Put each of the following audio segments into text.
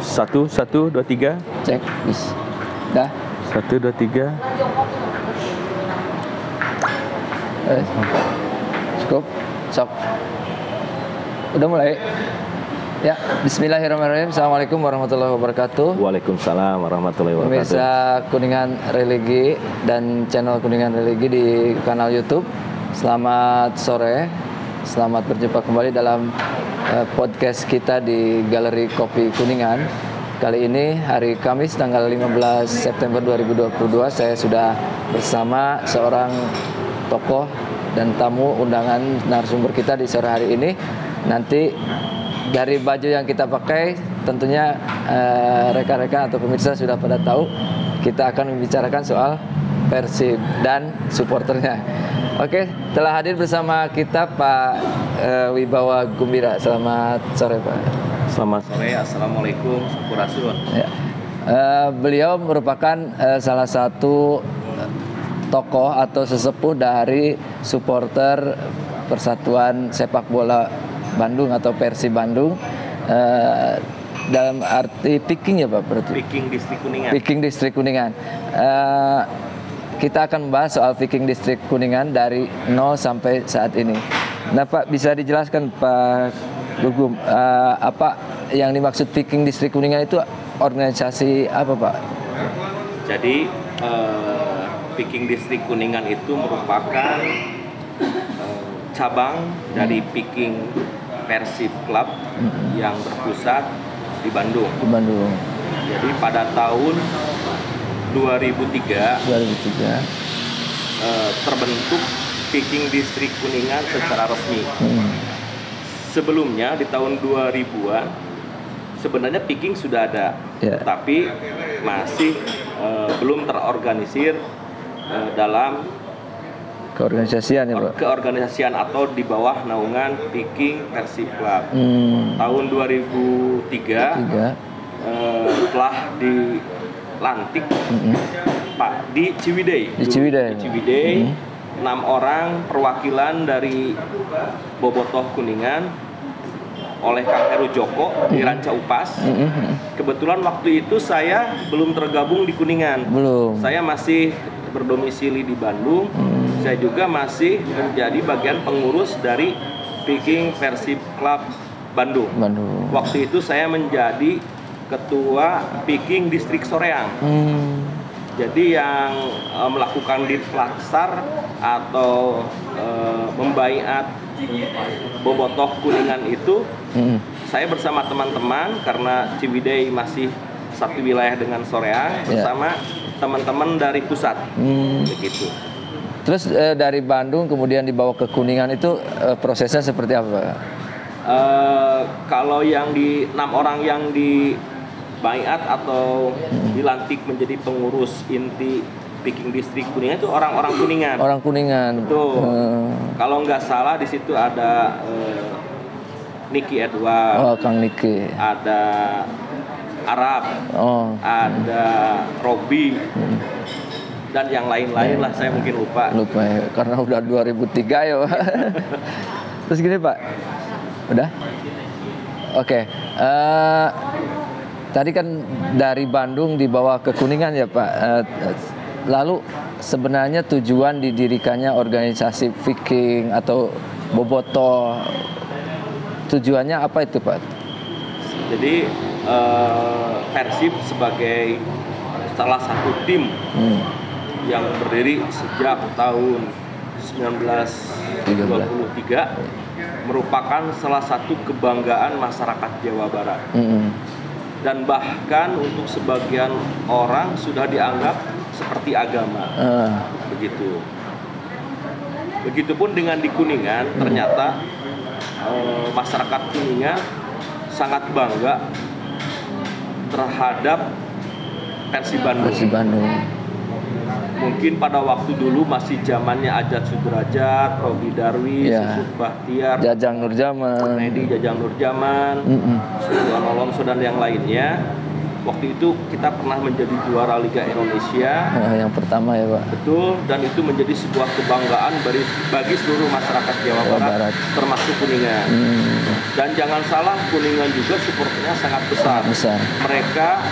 Satu, satu, dua, tiga. Cek, bis. Dah. 1, 2, 3. Cukup. Sok. Udah mulai? Ya, bismillahirrahmanirrahim. Assalamualaikum warahmatullahi wabarakatuh. Waalaikumsalam warahmatullahi wabarakatuh. Pemirsa Kuningan Religi dan channel Kuningan Religi di kanal YouTube. Selamat sore. Selamat berjumpa kembali dalam podcast kita di Galeri Kopi Kuningan. Kali ini hari Kamis tanggal 15 September 2022 saya sudah bersama seorang tokoh dan tamu undangan narasumber kita di sore hari ini. Nanti dari baju yang kita pakai tentunya rekan-rekan atau pemirsa sudah pada tahu kita akan membicarakan soal Persib dan supporternya. Oke, telah hadir bersama kita Pak Wibawa Gumbira. Selamat sore Pak. Selamat sore, assalamualaikum, sampurasun. Ya. Beliau merupakan salah satu tokoh atau sesepuh dari supporter Persatuan Sepak Bola Bandung atau Persib Bandung, dalam arti Piking ya Pak berarti? Piking Distrik Kuningan. Piking Distrik Kuningan. Kita akan membahas soal Piking Distrik Kuningan dari 0 sampai saat ini. Nah Pak, bisa dijelaskan Pak Gugum, apa yang dimaksud Piking Distrik Kuningan itu organisasi apa Pak? Jadi Piking Distrik Kuningan itu merupakan cabang dari Piking Persib Club yang berpusat di Bandung. Di Bandung. Jadi pada tahun 2003 terbentuk Piking Distrik Kuningan secara resmi. Sebelumnya di tahun 2000-an sebenarnya Piking sudah ada, tapi masih belum terorganisir dalam keorganisasian ya Pak? Keorganisasian atau di bawah naungan Piking Persib Club. Tahun 2003 telah dilantik Pak di Ciwidey. Di Ciwidey 6 orang perwakilan dari Bobotoh Kuningan oleh Kang Heru Joko di Ranca Upas. Kebetulan waktu itu saya belum tergabung di Kuningan. Belum. Saya masih berdomisili di Bandung. Saya juga masih menjadi bagian pengurus dari Piking Persib Club Bandung. Waktu itu saya menjadi ketua Piking Distrik Soreang. Jadi yang melakukan ditlaksar atau membaiat Bobotoh Kuningan itu saya bersama teman-teman, karena Ciwidey masih satu wilayah dengan Soreang, bersama teman-teman dari pusat. Begitu. Terus dari Bandung kemudian dibawa ke Kuningan itu prosesnya seperti apa? Kalau yang di 6 orang yang di baiat atau dilantik menjadi pengurus inti Piking Distrik Kuningan itu orang-orang Kuningan. Orang Kuningan. Betul. Kalau nggak salah di situ ada Niki Edward. Oh, Kang Niki. Ada Arab. Oh. Ada Robi. Dan yang lain-lain lah, saya mungkin lupa. Lupa ya, karena udah 2003 ya Pak. Terus gini Pak, udah? Oke. Tadi kan dari Bandung dibawa ke Kuningan ya Pak. Lalu sebenarnya tujuan didirikannya organisasi Piking atau Bobotoh, tujuannya apa itu Pak? Jadi Persib sebagai salah satu tim yang berdiri sejak tahun 1923 merupakan salah satu kebanggaan masyarakat Jawa Barat. Dan bahkan untuk sebagian orang sudah dianggap seperti agama. Begitu. Begitupun dengan di Kuningan, ternyata masyarakat Kuningan sangat bangga terhadap Persib Bandung. Mungkin pada waktu dulu masih zamannya Ajat Sudrajat, Robi Darwis, Yusuf Bahtiar, Jajang Nurjaman, Nedi Jajang Nurjaman, Sultan Alonso dan yang lainnya. Waktu itu kita pernah menjadi juara Liga Indonesia. Yang pertama ya Pak. Betul, dan itu menjadi sebuah kebanggaan bagi seluruh masyarakat Jawa Barat, termasuk Kuningan. Dan jangan salah, Kuningan juga supporternya sangat besar. Mereka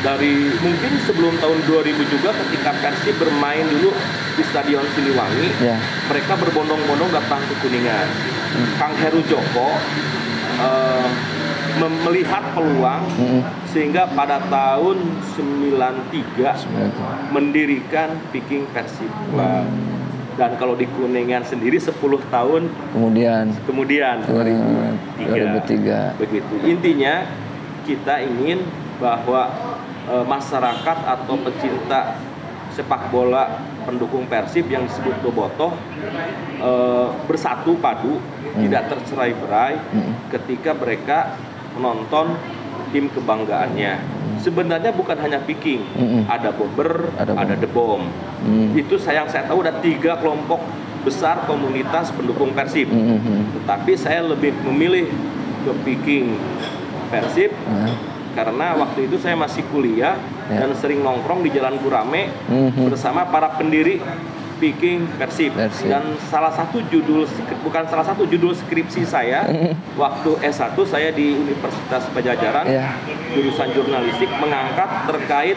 dari mungkin sebelum tahun 2000 juga ketika Persib bermain dulu di Stadion Siliwangi, mereka berbondong-bondong datang ke Kuningan. Kang Heru Joko melihat peluang sehingga pada tahun 93 mendirikan Viking Persib Club. Dan kalau di Kuningan sendiri 10 tahun kemudian 2003 begitu. Intinya kita ingin bahwa masyarakat atau pecinta sepak bola pendukung Persib yang disebut bobotoh bersatu padu, tidak tercerai-berai ketika mereka menonton tim kebanggaannya. Sebenarnya bukan hanya Viking, ada Bomber, ada The Bomb. Itu saya tahu ada 3 kelompok besar komunitas pendukung Persib. Tetapi saya lebih memilih ke Viking Persib karena waktu itu saya masih kuliah dan sering nongkrong di Jalan Gurame bersama para pendiri Viking Persib. Dan salah satu judul skripsi saya waktu S1 saya di Universitas Pajajaran, jurusan jurnalistik, mengangkat terkait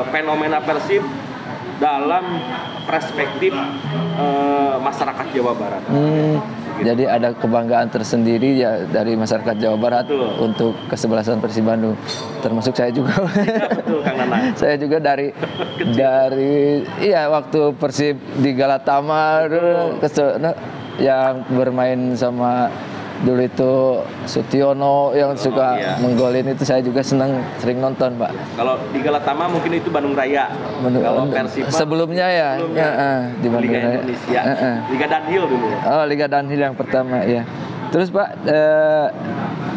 fenomena Persib dalam perspektif masyarakat Jawa Barat. Jadi ada kebanggaan tersendiri ya dari masyarakat Jawa Barat untuk kesebelasan Persib Bandung, termasuk saya juga. Betul, Kang Nanang. Saya juga dari waktu Persib di Galatama yang bermain sama dulu itu Sutiono yang suka menggolin itu, saya juga sering nonton, Pak. Kalau di Galatama mungkin itu Bandung Raya. Kalau Persib sebelumnya di Bandung Liga Raya. Indonesia. Liga Danhil dulu. Oh, Liga Danhil yang pertama ya. Terus Pak,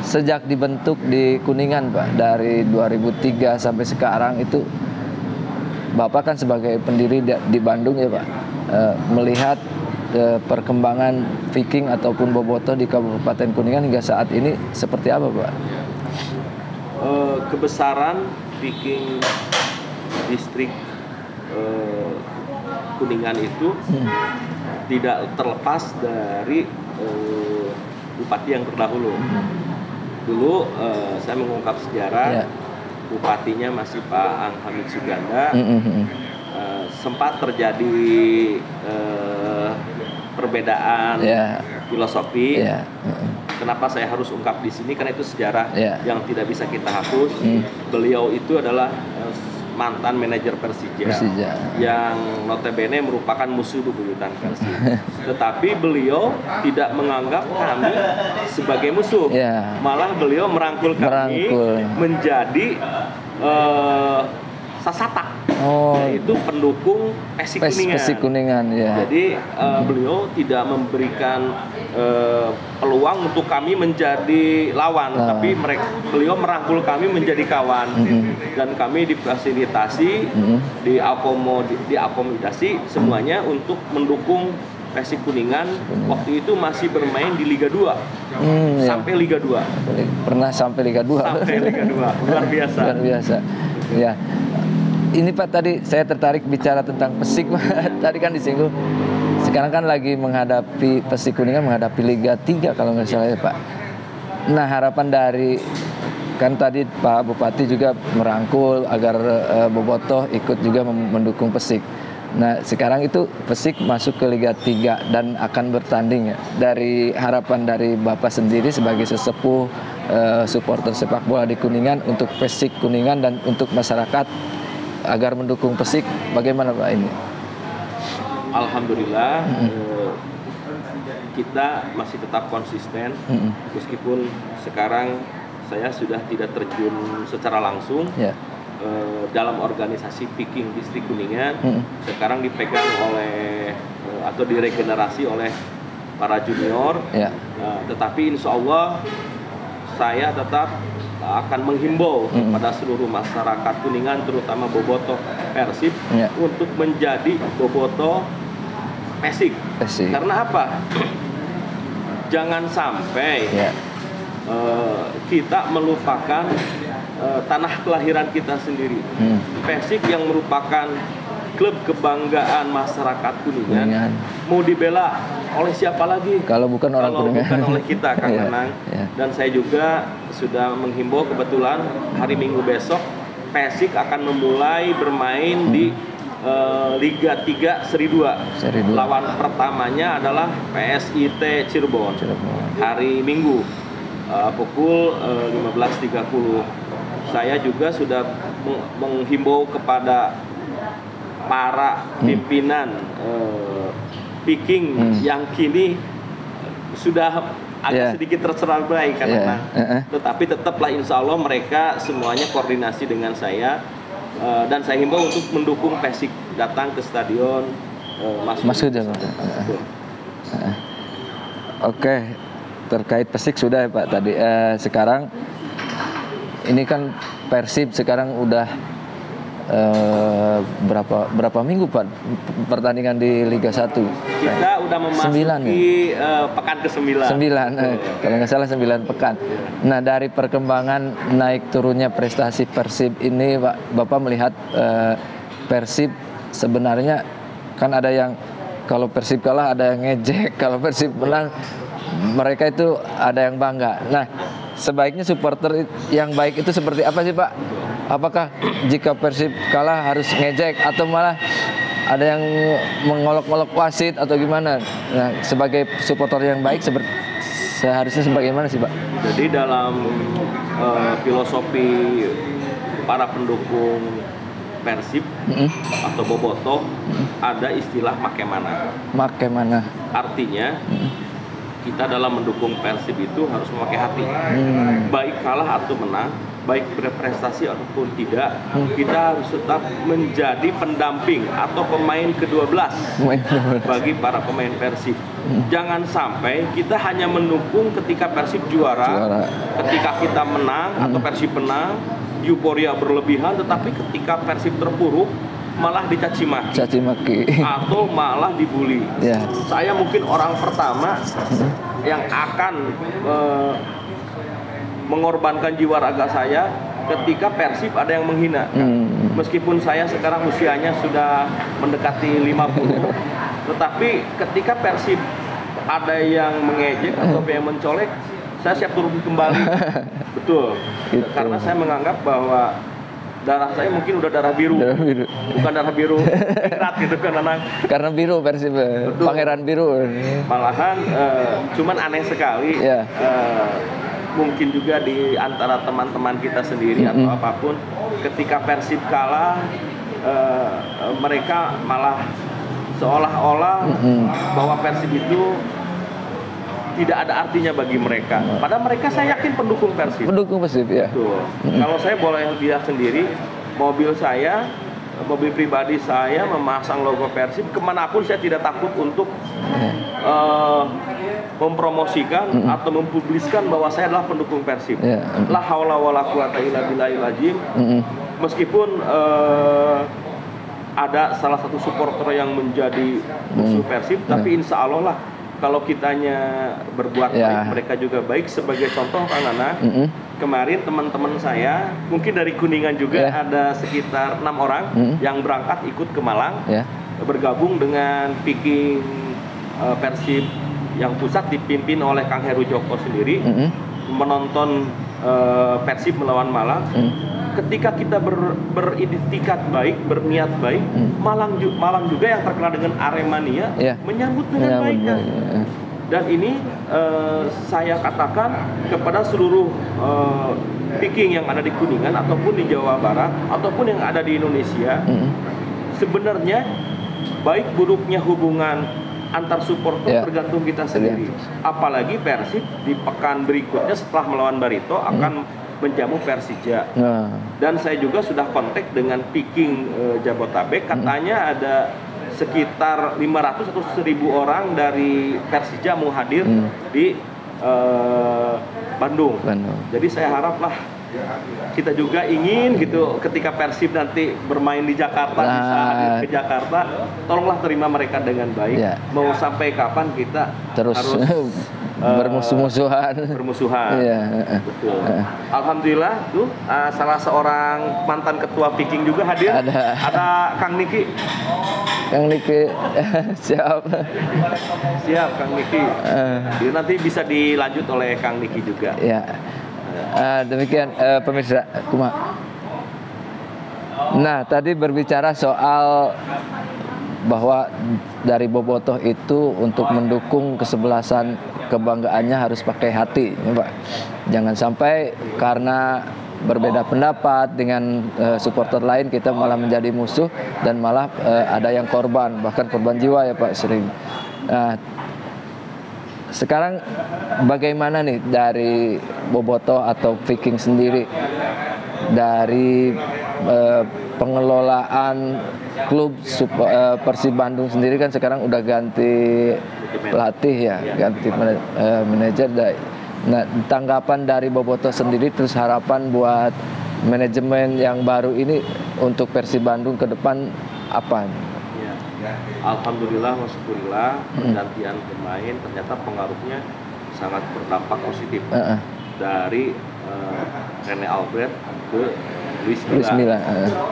sejak dibentuk di Kuningan Pak dari 2003 sampai sekarang itu Bapak kan sebagai pendiri di Bandung ya Pak, melihat perkembangan Viking ataupun bobotoh di Kabupaten Kuningan hingga saat ini seperti apa Pak? Kebesaran Viking distrik Kuningan itu tidak terlepas dari bupati yang terdahulu. Dulu saya mengungkap sejarah, bupatinya masih Pak Ang Hamid Suganda. Sempat terjadi perbedaan filosofi. Kenapa saya harus ungkap di sini? Karena itu sejarah yang tidak bisa kita hapus. Beliau itu adalah mantan manajer Persija yang notabene merupakan musuh bebuyutan Persib. Tetapi beliau tidak menganggap kami sebagai musuh. Malah beliau merangkul kami menjadi sasatak. Yaitu pendukung Persib Kuningan. Jadi beliau tidak memberikan peluang untuk kami menjadi lawan, tapi beliau merangkul kami menjadi kawan. Dan kami difasilitasi, diakomodasi semuanya untuk mendukung Persib Kuningan. Waktu itu masih bermain di Liga 2 sampai Liga 2. Pernah sampai Liga 2. Luar biasa. Ya. Ini Pak, tadi saya tertarik bicara tentang Persik Pak. Tadi kan disinggung. Sekarang kan lagi menghadapi Persik Kuningan menghadapi Liga 3 kalau nggak salah ya Pak. Nah, harapan dari kan tadi Pak Bupati juga merangkul agar bobotoh ikut juga mendukung Persik. Nah, sekarang itu Persik masuk ke Liga 3 dan akan bertanding ya. Dari harapan dari Bapak sendiri sebagai sesepuh supporter sepak bola di Kuningan untuk Persik Kuningan dan untuk masyarakat agar mendukung Persik, bagaimana Pak ini? Alhamdulillah, kita masih tetap konsisten meskipun sekarang saya sudah tidak terjun secara langsung dalam organisasi Viking Distrik Kuningan. Sekarang dipegang oleh atau diregenerasi oleh para junior, tetapi insya Allah saya tetap akan menghimbau kepada seluruh masyarakat Kuningan, terutama bobotoh Persib, untuk menjadi bobotoh Persik. Karena apa? Jangan sampai kita melupakan tanah kelahiran kita sendiri. Persib yang merupakan klub kebanggaan masyarakat Kuningan. Mau dibela oleh siapa lagi? Kalau bukan orang Kuningan. Bukan oleh kita, Kang Nanang. Dan saya juga sudah menghimbau, kebetulan hari Minggu besok Persib akan memulai bermain di Liga 3 Seri 2. Lawan pertamanya adalah PSIT Cirebon. Hari Minggu pukul 15.30. Saya juga sudah menghimbau kepada para pimpinan Viking yang kini sudah agak sedikit tercerai karena tetapi tetaplah insya Allah mereka semuanya koordinasi dengan saya, dan saya himbau untuk mendukung Persib datang ke stadion Masud. Oke, terkait Persib sudah ya Pak tadi. Sekarang ini kan Persib sekarang udah berapa minggu Pak pertandingan di Liga 1? Kita udah memasuki pekan ke-9. 9, kalau nggak salah 9 pekan. Nah, dari perkembangan naik turunnya prestasi Persib ini Pak, Bapak melihat Persib sebenarnya kan ada yang kalau Persib kalah ada yang ngejek, kalau Persib menang mereka itu ada yang bangga. Nah, sebaiknya supporter yang baik itu seperti apa sih Pak? Apakah jika Persib kalah harus ngejek atau malah ada yang mengolok-olok wasit atau gimana? Nah, sebagai supporter yang baik seharusnya sebagaimana sih Pak? Jadi dalam filosofi para pendukung Persib atau bobotoh ada istilah make mana. Artinya kita dalam mendukung Persib itu harus memakai hati. Baik kalah atau menang, baik berprestasi ataupun tidak, kita harus tetap menjadi pendamping atau pemain ke-12 bagi para pemain Persib. Jangan sampai kita hanya mendukung ketika Persib juara. Ketika kita menang atau Persib menang, euforia berlebihan, tetapi ketika Persib terpuruk malah dicaci maki atau malah dibully. Saya mungkin orang pertama yang akan mengorbankan jiwa raga saya ketika Persib ada yang menghina. Meskipun saya sekarang usianya sudah mendekati 50, tetapi ketika Persib ada yang mengejek atau yang mencolek, saya siap turun kembali. Betul. Karena saya menganggap bahwa darah saya mungkin udah darah biru. Bukan darah biru tingkat gitu kan Nanang. Karena biru Persib, pangeran biru. Malahan cuman aneh sekali. Mungkin juga di antara teman-teman kita sendiri atau apapun, ketika Persib kalah mereka malah seolah-olah bahwa Persib itu tidak ada artinya bagi mereka. Padahal mereka, saya yakin pendukung Persib. Pendukung Persib, ya. Betul. Kalau saya boleh lihat sendiri, mobil pribadi saya memasang logo Persib, kemanapun saya tidak takut untuk mempromosikan atau mempubliskan bahwa saya adalah pendukung Persib. La haula wala quwata illa billahil azim. Meskipun ada salah satu supporter yang menjadi musuh Persib, tapi insya Allah lah, kalau kitanya berbuat baik, mereka juga baik. Sebagai contoh Kang Nana, kemarin teman-teman saya, mungkin dari Kuningan juga ada sekitar 6 orang yang berangkat ikut ke Malang, bergabung dengan Viking Persib yang pusat dipimpin oleh Kang Heru Joko sendiri, menonton Persib melawan Malang. Ketika kita beritikat baik, berniat baik, Malang juga yang terkenal dengan Aremania menyambut dengan baik. Dan ini saya katakan kepada seluruh Viking yang ada di Kuningan ataupun di Jawa Barat ataupun yang ada di Indonesia, sebenarnya baik buruknya hubungan antar supporter tergantung kita sendiri. Apalagi Persib di pekan berikutnya setelah melawan Barito akan menjamu Persija. Dan saya juga sudah kontak dengan Viking Jabotabek, katanya ada sekitar 500 atau 1000 orang dari Persija mau hadir di Bandung. Jadi saya haraplah kita juga ingin gitu ketika Persib nanti bermain di Jakarta, bisa hadir ke Jakarta, tolonglah terima mereka dengan baik. Mau sampai kapan kita terus harus bermusuh-musuhan. Iya. Betul. Alhamdulillah tuh salah seorang mantan ketua Viking juga hadir. Ada Kang Niki. Kang Niki siap. Siap Kang Niki. Dia nanti bisa dilanjut oleh Kang Niki juga. Ya. Demikian pemirsa Kuma. Nah, tadi berbicara soal bahwa dari bobotoh itu untuk mendukung kesebelasan kebanggaannya harus pakai hati, ya Pak. Jangan sampai karena berbeda pendapat dengan supporter lain kita malah menjadi musuh dan malah ada yang korban, bahkan korban jiwa ya Pak sering. Nah, sekarang bagaimana nih dari bobotoh atau Viking sendiri dari pengelolaan klub Persib Bandung sendiri kan sekarang udah ganti pelatih ya, ganti manajer. Nah, tanggapan dari bobotoh sendiri terus harapan buat manajemen yang baru ini untuk Persib Bandung ke depan apa? Ya. Alhamdulillah, masyukurillah pergantian pemain ternyata pengaruhnya sangat berdampak positif dari Rene Albert ke Luis Milla.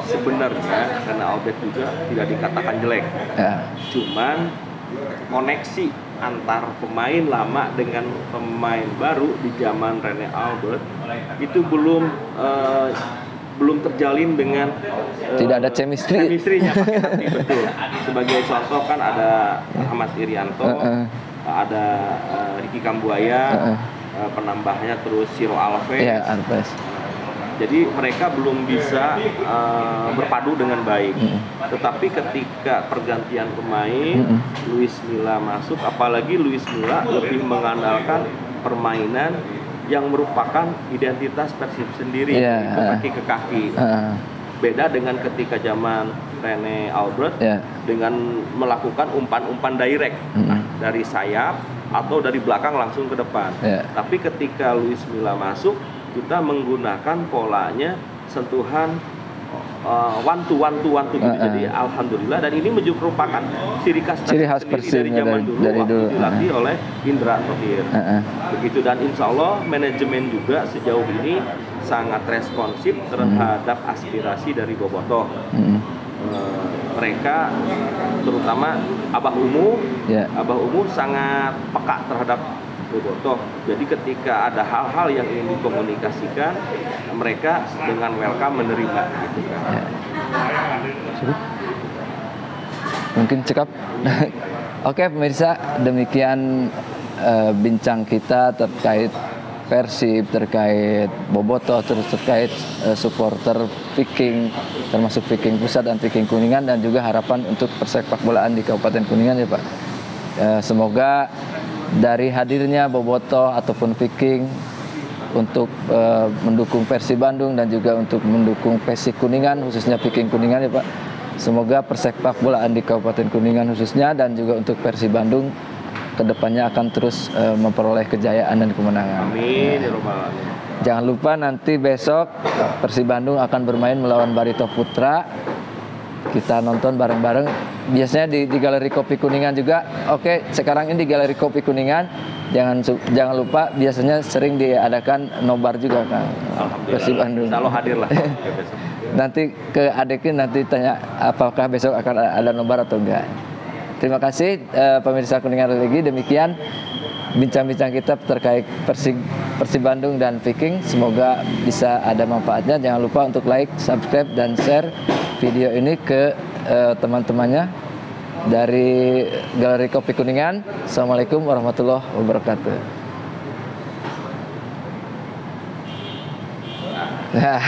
Sebenarnya Rene Albert juga tidak dikatakan jelek, cuman koneksi antar pemain lama dengan pemain baru di zaman Rene Albert itu belum terjalin dengan tidak ada chemistry-nya pakai hati, betul. Sebagai contoh kan ada Ahmad Irianto, ada Ricky Kambuaya, penambahnya terus Ciro Alves. Jadi mereka belum bisa berpadu dengan baik. Tetapi ketika pergantian pemain, Luis Milla masuk, apalagi Luis Milla lebih mengandalkan permainan yang merupakan identitas Persib sendiri, itu kaki ke kaki. Beda dengan ketika zaman Rene Albert dengan melakukan umpan-umpan direct dari sayap atau dari belakang langsung ke depan. Tapi ketika Luis Milla masuk, kita menggunakan polanya sentuhan one to one gitu. Jadi alhamdulillah, dan ini merupakan ciri khas Persib dari zaman dulu waktu dilatih oleh Indra Thohir. Begitu, dan insya Allah manajemen juga sejauh ini sangat responsif terhadap aspirasi dari bobotoh. Mereka terutama Abah Umu sangat peka terhadap bobotoh. Jadi ketika ada hal-hal yang ingin dikomunikasikan, mereka dengan welcome menerima gitu kan. Mungkin cukup. Oke pemirsa, demikian bincang kita terkait Persib, terkait bobotoh, terus terkait supporter Viking, termasuk Viking Pusat dan Viking Kuningan, dan juga harapan untuk persepak bolaan di Kabupaten Kuningan ya Pak. Semoga dari hadirnya bobotoh ataupun Viking untuk mendukung Persib Bandung dan juga untuk mendukung Persik Kuningan, khususnya Viking Kuningan ya Pak. Semoga persepak bolaan di Kabupaten Kuningan khususnya dan juga untuk Persib Bandung kedepannya akan terus memperoleh kejayaan dan kemenangan. Amin ya Rabbal Alamin. Jangan lupa nanti besok Persib Bandung akan bermain melawan Barito Putra. Kita nonton bareng-bareng. Biasanya di Galeri Kopi Kuningan juga. Oke, sekarang ini di Galeri Kopi Kuningan jangan lupa biasanya sering diadakan nobar juga kan. Persib Bandung. Selalu hadir lah. Nanti ke adiknya nanti tanya apakah besok akan ada nobar atau enggak. Terima kasih pemirsa Kuningan Religi. Demikian bincang-bincang kita terkait Persib Bandung dan Viking. Semoga bisa ada manfaatnya. Jangan lupa untuk like, subscribe, dan share video ini ke teman-temannya dari Galeri Kopi Kuningan. Assalamualaikum warahmatullahi wabarakatuh. Nah,